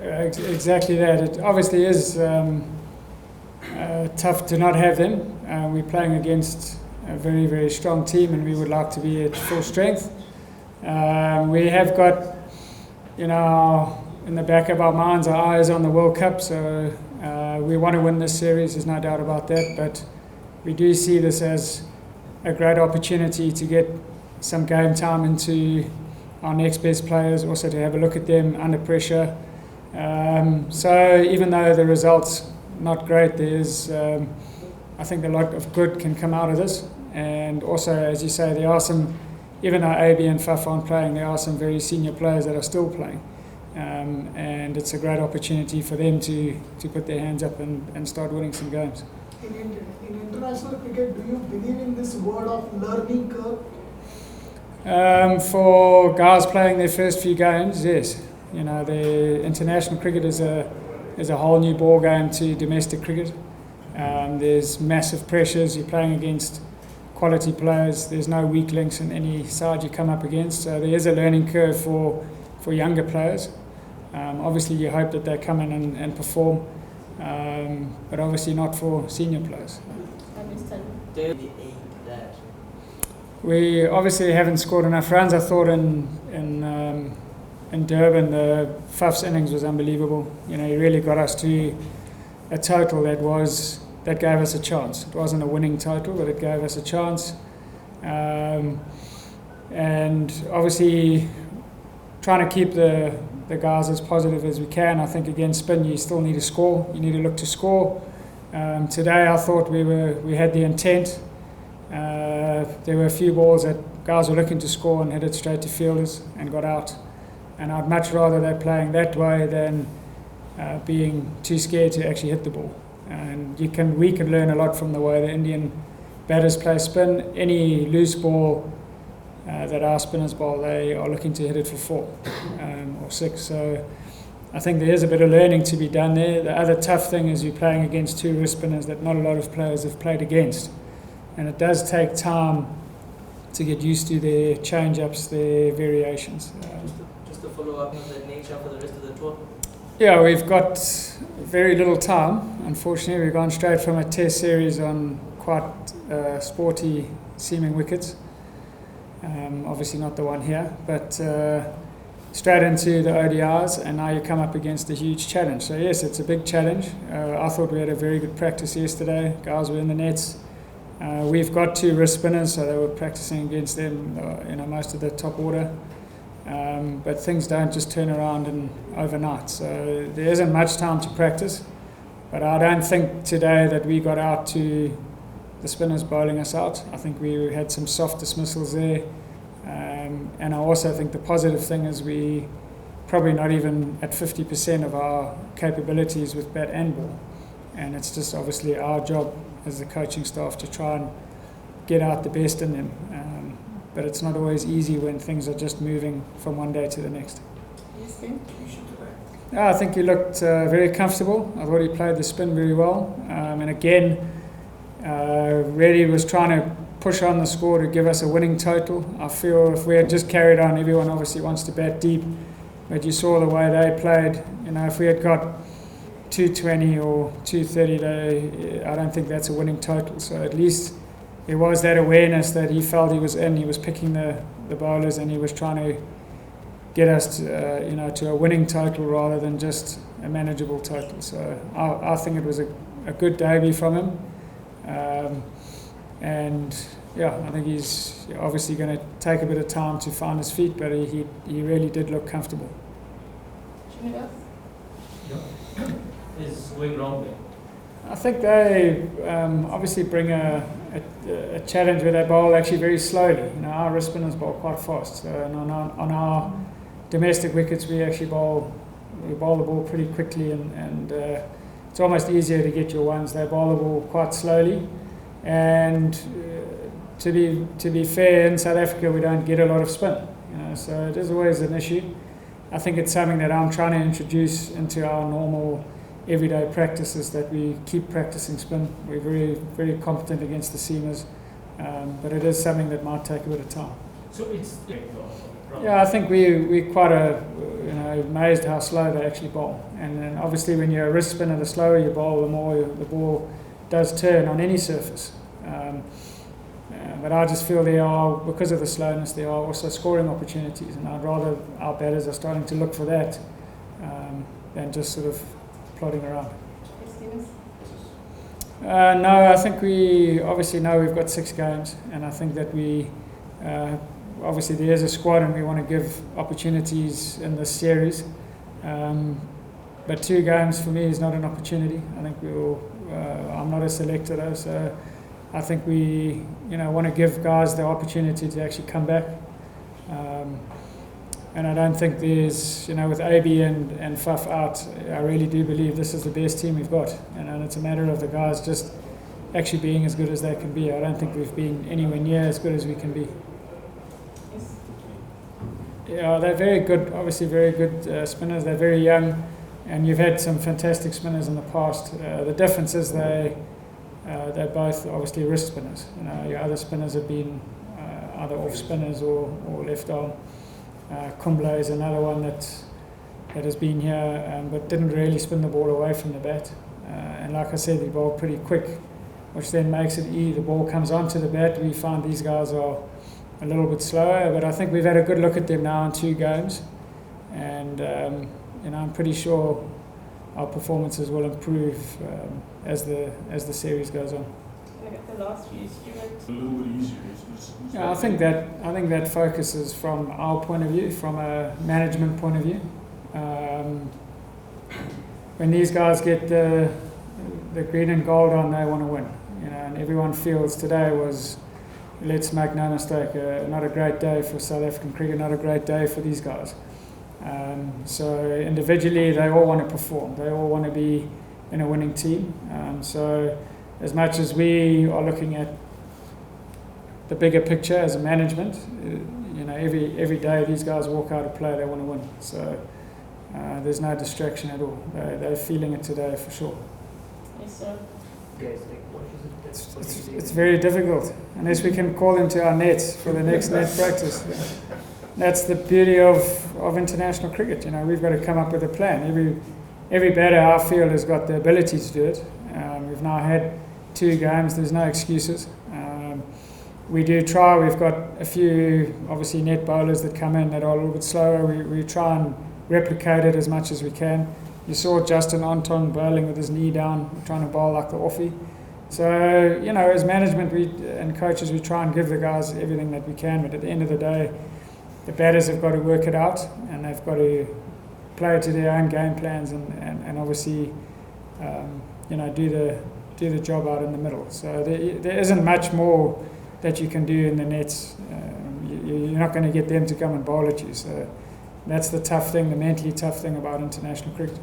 Exactly that. It obviously is tough to not have them. We're playing against a very, very strong team, and we would like to be at full strength. We have got, in the back of our minds, our eyes on the World Cup, so we want to win this series, there's no doubt about that, but we do see this as a great opportunity to get some game time into our next best players, also to have a look at them under pressure. So even though the results not great, there's I think a lot of good can come out of this, and also, as you say, there are some, even though AB and Faf aren't playing, there are some very senior players that are still playing, and it's a great opportunity for them to put their hands up and start winning some games. In international cricket, do you believe in this word of learning curve? For guys playing their first few games, yes. The international cricket is a whole new ball game to domestic cricket. There's massive pressures. You're playing against quality players. There's no weak links in any side you come up against. So there is a learning curve for younger players. Obviously, you hope that they come in and perform, but obviously not for senior players. We obviously haven't scored enough runs. I thought in Durban, the Faf's innings was unbelievable. He really got us to a total that gave us a chance. It wasn't a winning total, but it gave us a chance. And obviously, trying to keep the guys as positive as we can. I think against spin, you still need to score. You need to look to score. Today, I thought we had the intent. There were a few balls that guys were looking to score and headed straight to fielders and got out. And I'd much rather they're playing that way than being too scared to actually hit the ball. And we can learn a lot from the way the Indian batters play spin. Any loose ball that our spinners bowl, they are looking to hit it for 4 or 6. So I think there is a bit of learning to be done there. The other tough thing is you're playing against 2 wrist spinners that not a lot of players have played against. And it does take time to get used to their change-ups, their variations. Just to follow up on the nature for the rest of the tour? Yeah, we've got very little time. Unfortunately, we've gone straight from a test series on quite sporty seeming wickets. Obviously not the one here, but straight into the ODIs, and now you come up against a huge challenge. So yes, it's a big challenge. I thought we had a very good practice yesterday. Guys were in the nets. We've got 2 wrist spinners, so they were practicing against them, most of the top order. But things don't just turn around overnight. So there isn't much time to practice. But I don't think today that we got out to the spinners bowling us out. I think we had some soft dismissals there. And I also think the positive thing is we probably not even at 50% of our capabilities with bat and ball. And it's just obviously our job as the coaching staff to try and get out the best in them. But it's not always easy when things are just moving from one day to the next. I think he looked very comfortable. I thought he played the spin very well. And again, really was trying to push on the score to give us a winning total. I feel if we had just carried on, everyone obviously wants to bat deep. But you saw the way they played. If we had got 220 or 230, I don't think that's a winning total. So at least there was that awareness that he felt he was in. He was picking the bowlers, and he was trying to get us to a winning total rather than just a manageable total. So I think it was a good debut from him. And I think he's obviously going to take a bit of time to find his feet, but he really did look comfortable. Is going wrong there? I think they obviously bring a challenge where they bowl actually very slowly. Our wrist spinners bowl quite fast. And on our domestic wickets, we actually bowl the ball pretty quickly, and it's almost easier to get your ones. They bowl the ball quite slowly, and to be fair, in South Africa we don't get a lot of spin. So it is always an issue. I think it's something that I'm trying to introduce into our normal everyday practices, that we keep practicing spin. We're very, very competent against the seamers, but it is something that might take a bit of time. So it's I think we quite amazed how slow they actually bowl. And then obviously when you're a wrist spinner, the slower you bowl, the more the ball does turn on any surface. But I just feel because of the slowness, there are also scoring opportunities, and I'd rather our batters are starting to look for that than just sort of plodding around. No, I think we obviously know we've got 6 games, and I think that we obviously there is a squad and we want to give opportunities in this series. But 2 games for me is not an opportunity. I think I'm not a selector though, so I think we want to give guys the opportunity to actually come back. And I don't think there's, with AB and Faf out, I really do believe this is the best team we've got. And it's a matter of the guys just actually being as good as they can be. I don't think we've been anywhere near as good as we can be. Yeah, they're very good, obviously very good spinners. They're very young, and you've had some fantastic spinners in the past. The difference is they're both obviously wrist spinners. Your other spinners have been either off spinners or left arm. Kumble is another one that has been here, but didn't really spin the ball away from the bat. And like I said, they bowl pretty quick, which then makes it the ball comes onto the bat. We find these guys are a little bit slower, but I think we've had a good look at them now in 2 games, and I'm pretty sure our performances will improve as the series goes on. The last few, Stuart. A little bit easier. Yeah, I think that focuses from our point of view, from a management point of view. When these guys get the green and gold on, they want to win. And everyone feels today was, let's make no mistake, not a great day for South African cricket, not a great day for these guys. So individually, they all want to perform. They all want to be in a winning team. So as much as we are looking at the bigger picture as a management, every day these guys walk out to play, they want to win. So there's no distraction at all. They're feeling it today for sure. Yes, sir. It's very difficult unless we can call them to our nets for the next net practice. That's the beauty of international cricket. We've got to come up with a plan. Every batter I feel has got the ability to do it. We've now had 2 games. There's no excuses. We do try. We've got a few obviously net bowlers that come in that are a little bit slower. We try and replicate it as much as we can. You saw Justin Anton bowling with his knee down, trying to bowl like the offie. So, as management and coaches, we try and give the guys everything that we can, but at the end of the day, the batters have got to work it out, and they've got to play to their own game plans and obviously, do the job out in the middle. So there isn't much more that you can do in the nets. You're not going to get them to come and bowl at you. So that's the tough thing, the mentally tough thing about international cricket.